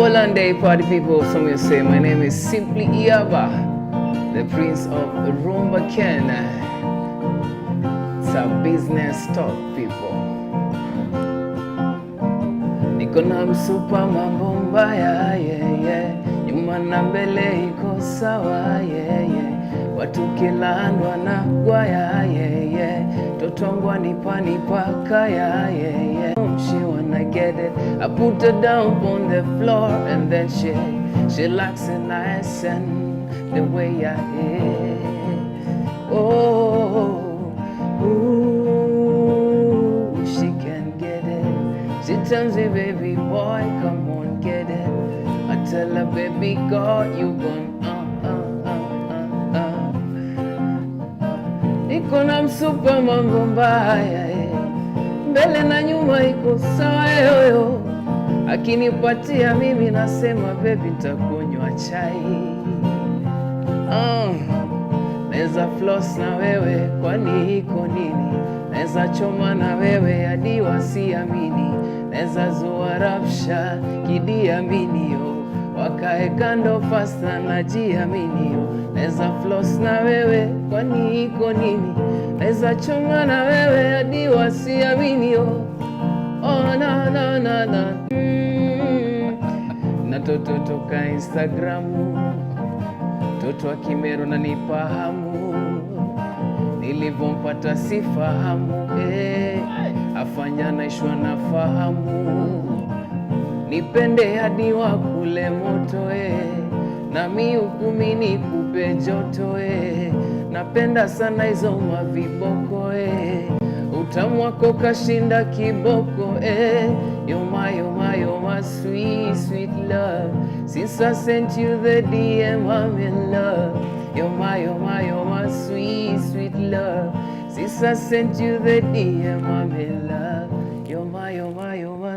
One day, party people, some will say, my name is simply Yaba, the Prince of Rumba Ken. It's a business talk, people. Niko na msupa mambo mbaya, yeah. Nyuma na mbele iko sawa, yeah. Watu kilandwa na gwaya, yeah. Totongwa nipa kaya, yeah. She wanna get it. I put her down on the floor and then she likes it nice and the way I hit. Oh, ooh, she can get it. She tells me, baby boy, come on, get it. I tell her, baby girl, you gon' Iko na msupa mambo mbaya, mbele na nyuma iko sawa yoyo. Akinipatia mimi nasema baby nitakunywa chai. Neza floss na wewe kwani iko nini? Neza choma na wewe hadi wasiamini. Neza zua rapsha kidiamini yo. Wakae kando fasta na jiamini yo. Neza floss na wewe kwani iko nini? Neza choma na wewe hadi wasiamini yo. Oh na na na na. Na toto toka Instagramu, toto wa Kimeru na nipahamu, nilivyompata sifahamu, afanya naishwa na fahamu, nipende hadi wakule moto, na mi ukumi nikupe joto, napenda sana hizo maviboko, utamu wako kashinda kiboko, you're my sweet, sweet love. Since I sent you the DM, I'm in love. You're my sweet, sweet love. Since I sent you the DM, I'm in love. You're my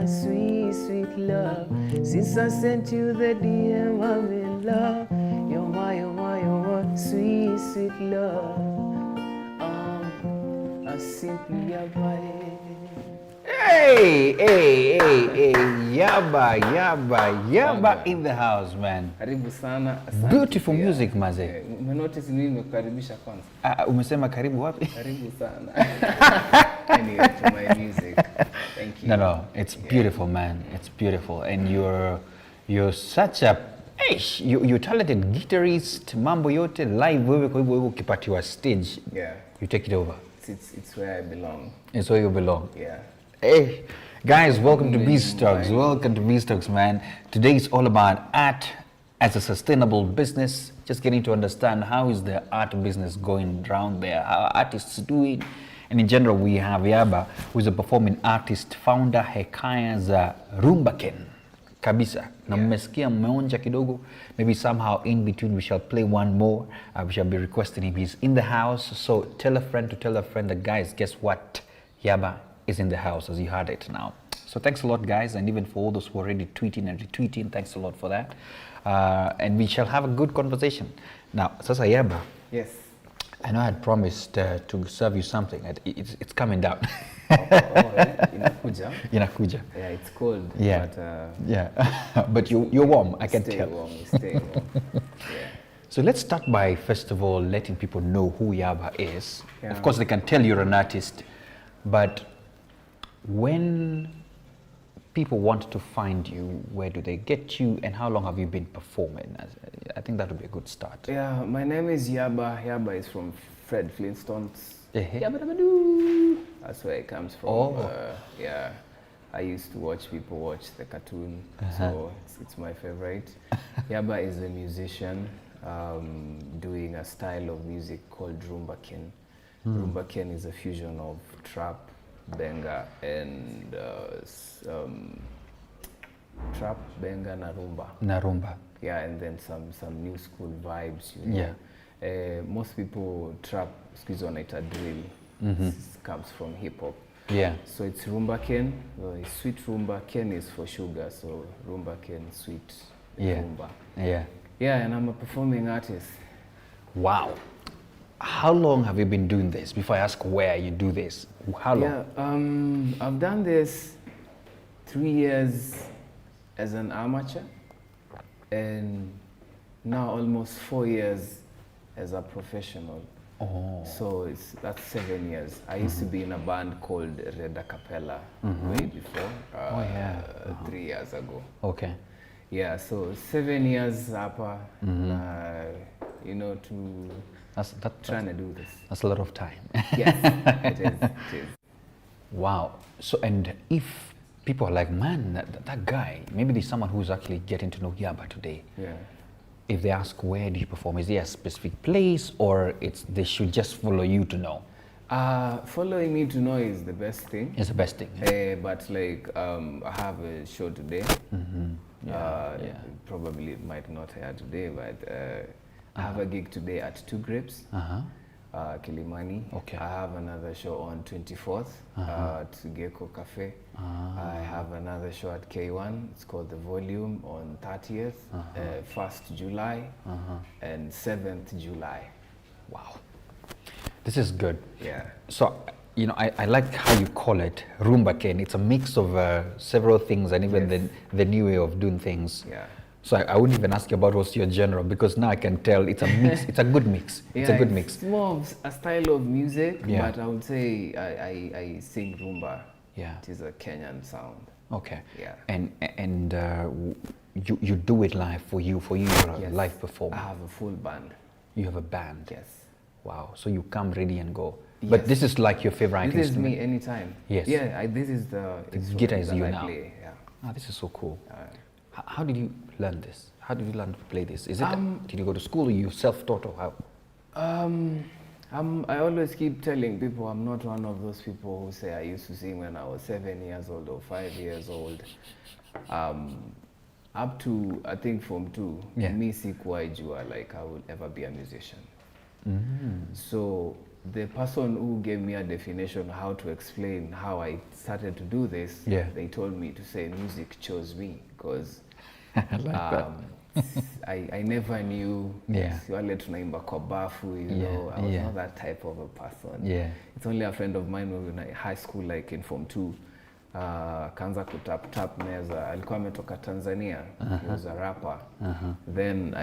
sweet, sweet love. Since I sent you the DM, I'm in love. You're my sweet, sweet love. I simply Yaba. Hey, Yaba in the house, man. Karibu sana. Beautiful music, maze. Umenotice nini nimekukaribisha kwanza? Umesema karibu wapi? Karibu sana. Anyway, to my music. Thank you. No, it's beautiful, man. It's beautiful, and you're such a you're talented guitarist, mambo yote live. Wewe kwa hivyo ukipatiwa stage, you take it over. It's where I belong. It's where you belong. Yeah. Hey, guys, welcome to BeezTalks. Welcome to BeezTalks, man. Today is all about art as a sustainable business. Just getting to understand how is the art business going around there, how artists doing. And in general, we have Yaba, who is a performing artist, founder Hekaya za Rumba Ken. Kabisa. Na mmesikia mmeonja kidogo. Maybe somehow in between we shall play one more. We shall be requesting him. He's in the house. So tell a friend to tell a friend that, guys, guess what? Yaba is in the house, as you heard it now. So thanks a lot, guys, and even for all those who are already tweeting and retweeting, thanks a lot for that. And we shall have a good conversation. Now, Sasa Yaba. Yes. I know I had promised to serve you something. It's coming down. Inakuja. Inakuja. Yeah, it's cold. Yeah. But, but you're warm, I can tell. Stay warm. Yeah. So let's start by, first of all, letting people know who Yaba is. Yeah. Of course, they can tell you're an artist, but when people want to find you, where do they get you, and how long have you been performing? I think that would be a good start. Yeah, my name is Yaba. Yaba is from Fred Flintstone's. Yabba Dabba Doo. That's where it comes from. Oh. Yeah, I used to watch people watch the cartoon, so it's my favorite. Yaba is a musician doing a style of music called Rumba Ken. Rumba Ken is a fusion of trap, benga, and trap, benga, na rumba. Na rumba. Yeah, and then some new school vibes, you know. Yeah. Most people trap, squeeze on it, a drill. This comes from hip hop. Yeah. So it's Rumba Ken, it's sweet rumba. Ken is for sugar, so Rumba Ken, sweet rumba. Yeah. Yeah, and I'm a performing artist. Wow. how long have you been doing this? Before I ask where you do this, how long? Yeah, I've done this 3 years as an amateur, and now almost 4 years as a professional. Oh. So that's 7 years. I used to be in a band called Red Acapella way before, 3 years ago. Okay. Yeah, so 7 years hapa, you know, trying to do this. That's a lot of time. Yes, it is. Wow. So, and if people are like, man, that guy, maybe there's someone who's actually getting to know Yaba today. Yeah. If they ask, where do you perform? Is there a specific place, or they should just follow you to know? Following me to know is the best thing. It's the best thing. But like, I have a show today. Probably might not air today, but I have a gig today at Two Grapes, Kilimani. Okay. I have another show on 24th at Gecko Cafe. I have another show at K1. It's called The Volume on 30th, 1st July, and 7th July. Wow. This is good. Yeah. So, you know, I like how you call it Rumba Ken. It's a mix of several things, and even the new way of doing things. Yeah. So I wouldn't even ask you about what's your genre, because now I can tell it's a mix. It's a good mix. It's a good mix. It's more of a style of music, Yeah. but I would say I sing rumba. Yeah. It is a Kenyan sound. Okay. Yeah. And you do it live for you. You're a live performer. I have a full band. You have a band. Yes. Wow. So you come ready and go. Yes. But this is like your favorite This is instrument. me anytime. Yes. Yeah. This is the guitar is that you I now. play. Yeah. Ah, this is so cool. How did you learn this? How did you learn to play this? Is it did you go to school, or you self-taught, or how? I always keep telling people I'm not one of those people who say I used to sing when I was 7 years old or 5 years old. Up to I think Form 2, me sikuwahi jua like I would ever be a musician. So the person who gave me a definition how to explain how I started to do this, they told me to say music chose me, because I like that. I never knew wale tunaimba kwa bafu, you know, I was not that type of a person. It's only a friend of mine who was in high school, like in Form 2, akaanza kutap meza, alikuwa ametoka Tanzania. He was a rapper. Then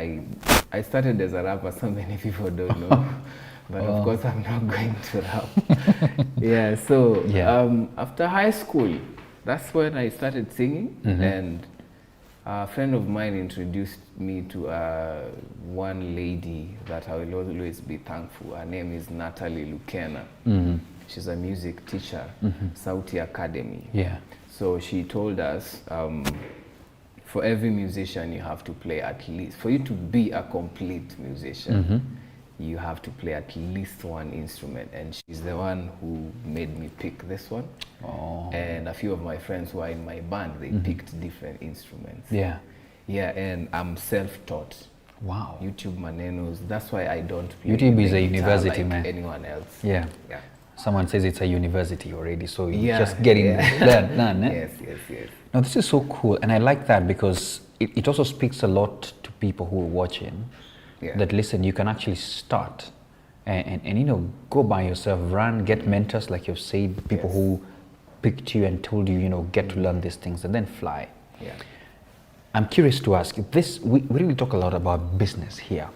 I started as a rapper, so many people don't know. But of course I'm not going to rap. So after high school, that's when I started singing, and a friend of mine introduced me to one lady that I will always be thankful. Her name is Natalie Lukena. She's a music teacher, Sauti Academy. So she told us, for every musician you have to play at least, for you to be a complete musician, you have to play at least one instrument, and she's the one who made me pick this one. And a few of my friends who are in my band, they picked different instruments. And I'm self-taught. Wow. YouTube manenos. That's why I don't play YouTube is the a guitar university, like man. anyone else. Someone says it's a university already, so you're just getting that done. Yes. Now this is so cool, and I like that, because it also speaks a lot to people who are watching. That listen, you can actually start and you know, go by yourself, run, get mentors, like you've said, people who picked you and told you, you know, get to learn these things, and then fly. I'm curious to ask, this, we really talk a lot about business here.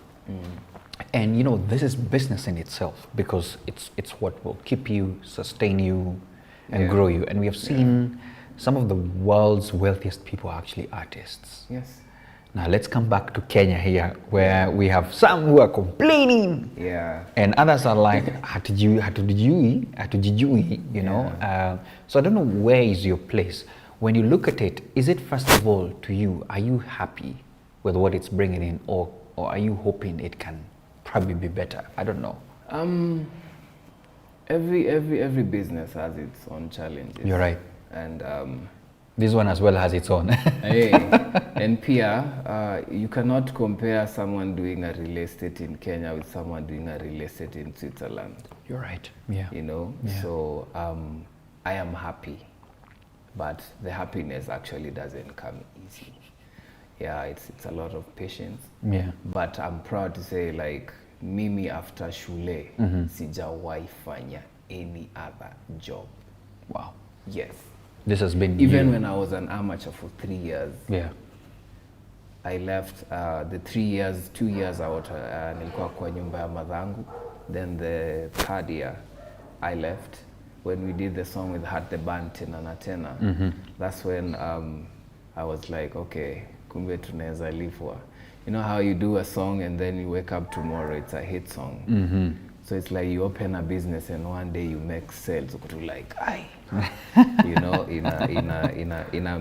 And you know, this is business in itself, because it's what will keep you, sustain you, and grow you. And we have seen some of the world's wealthiest people are actually artists. Now let's come back to Kenya here, where we have some who are complaining, and others are like, hatujui, you know. So I don't know, where is your place? When you look at it, is it first of all to you, are you happy with what it's bringing in, or are you hoping it can probably be better? I don't know. Every business has its own challenges. You're right. And this one as well has its own. And Pia, you cannot compare someone doing a real estate in Kenya with someone doing a real estate in Switzerland. You're right. You know, so I am happy, but the happiness actually doesn't come easy. It's a lot of patience. But I'm proud to say, like, mimi after shule sijawahi fanya any other job. Wow. Yes. This has been Even when I was an amateur for 3 years. Yeah. I left the 3 years, 2 years out, nilikuwa kwa nyumba ya madhangu. Then the third year, I left. When we did the song with Hat the Band, Tena na Tena, that's when I was like, okay, kumbe tunaweza lipwa. You know how you do a song and then you wake up tomorrow, it's a hit song. So it's like you open a business and one day you make sales. To like, aye, you know, in a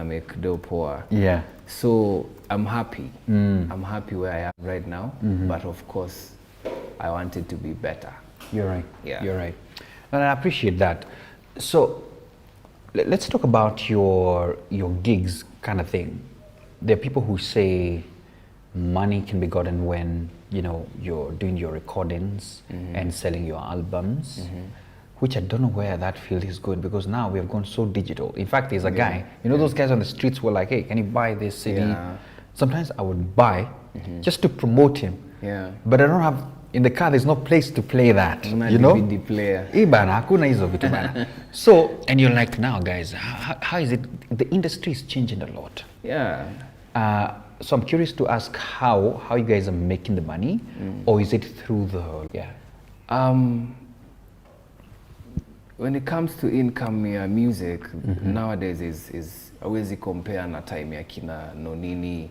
make dough poor. Yeah. So I'm happy. I'm happy where I am right now. But of course, I want it to be better. You're right. Yeah. You're right. And I appreciate that. So let's talk about your gigs kind of thing. There are people who say money can be gotten when, you know, you're doing your recordings and selling your albums, which I don't know where that field is good, because now we have gone so digital. In fact, there's a guy, you know, those guys on the streets were like, hey, can you buy this CD? Yeah. Sometimes I would buy just to promote him. Yeah. But I don't have, in the car, there's no place to play that. You know? DVD player. Bana, hakuna hizo vitu bana. So, and you're like, now guys, how is it? The industry is changing a lot. Yeah. So I'm curious to ask how you guys are making the money, or is it through the, yeah? When it comes to income ya music, nowadays is hawezi compare na time ya kina Nonini,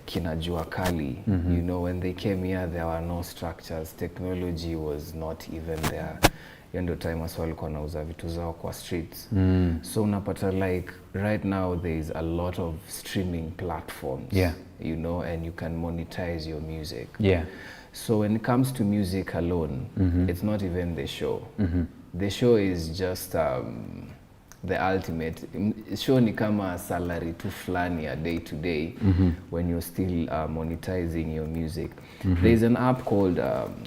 kina Jua Kali. You know, when they came here, there were no structures. Technology was not even there. Hiyo ndio time watu walikuwa wanauza vitu zao kwa streets. So unapata like right now there is a lot of streaming platforms. You know, and you can monetize your music. So when it comes to music alone, it's not even the show. The show is just the ultimate. Show ni kama salary tu flani ya day to day when you're still monetizing your music. There's an app called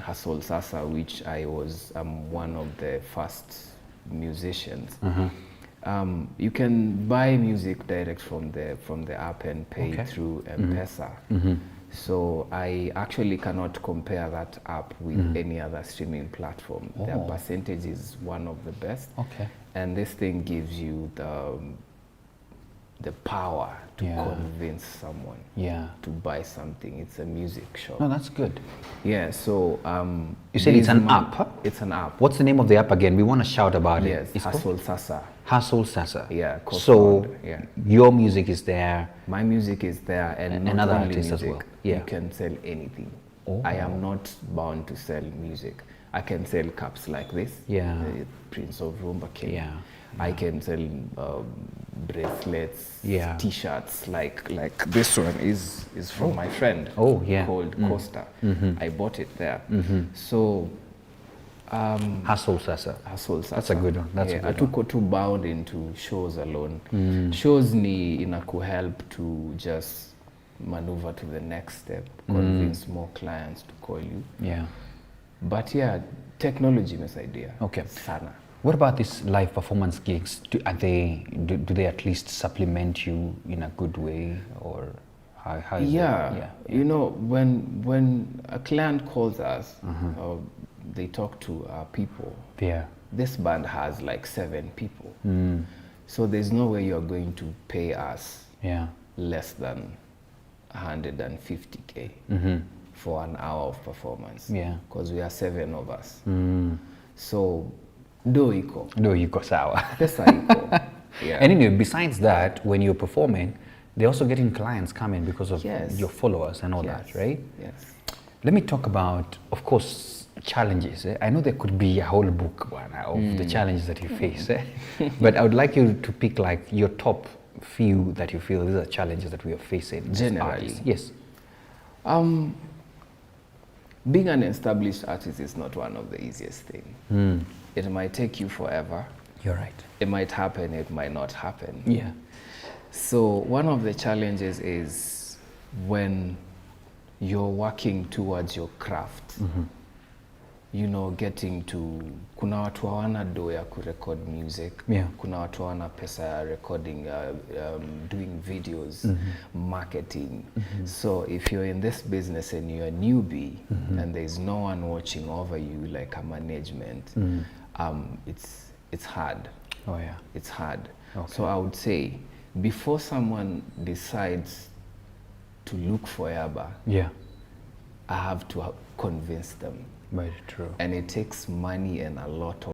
Hustle Sasa, which I was one of the first musicians. You can buy music direct from the app and pay through M-Pesa. So I actually cannot compare that app with any other streaming platform. Their percentage is one of the best. And this thing gives you the power to convince someone to buy something. It's a music shop. No, that's good. Yeah, so you said it's an app, huh? It's an app. What's the name of the app again? We want to shout about it. Yes, Hustle Sasa. Hustle Sasa. Yeah, so your music is there. My music is there, and another artist as well. You can sell anything. I am not bound to sell music. I can sell cups like this. Prince of Rumba King. I can sell bracelets, T-shirts like this one is from my friend called Costa. I bought it there. So Hustle Sasa. Hustle Sasa. That's a good one. That's a good one. Too bound into shows alone. Shows ni inakuhelp to just maneuver to the next step, convince more clients to call you. But yeah, technology imesaidia sana. What about these live performance gigs? Do they at least supplement you in a good way, or how is it? You know, when a client calls us, or they talk to our people. This band has like 7 people, so there's no way you're going to pay us less than 150K for an hour of performance. Because we are 7 of us. So do iko sawa. Pesa iko. And anyway, besides that, when you're performing, they're also getting clients coming because of your followers and all that, right? Let me talk about, of course, challenges. I know there could be a whole book of the challenges that you face, but I would like you to pick like your top few that you feel these are challenges that we are facing generally. Yes. Being an established artist is not one of the easiest things. It might take you forever. You're right. It might happen, it might not happen. So one of the challenges is when you're working towards your craft you know, getting to, kuna watu hawana do ya kurecord music, Yeah. kuna watu hawana pesa ya recording, doing videos, marketing. So if you're in this business and you're a newbie and there's no one watching over you like a management, it's hard. Oh yeah. It's hard. Okay. So I would say, before someone decides to look for Yaba, Yeah. I have to convince them. Very true. And it takes money and a lot of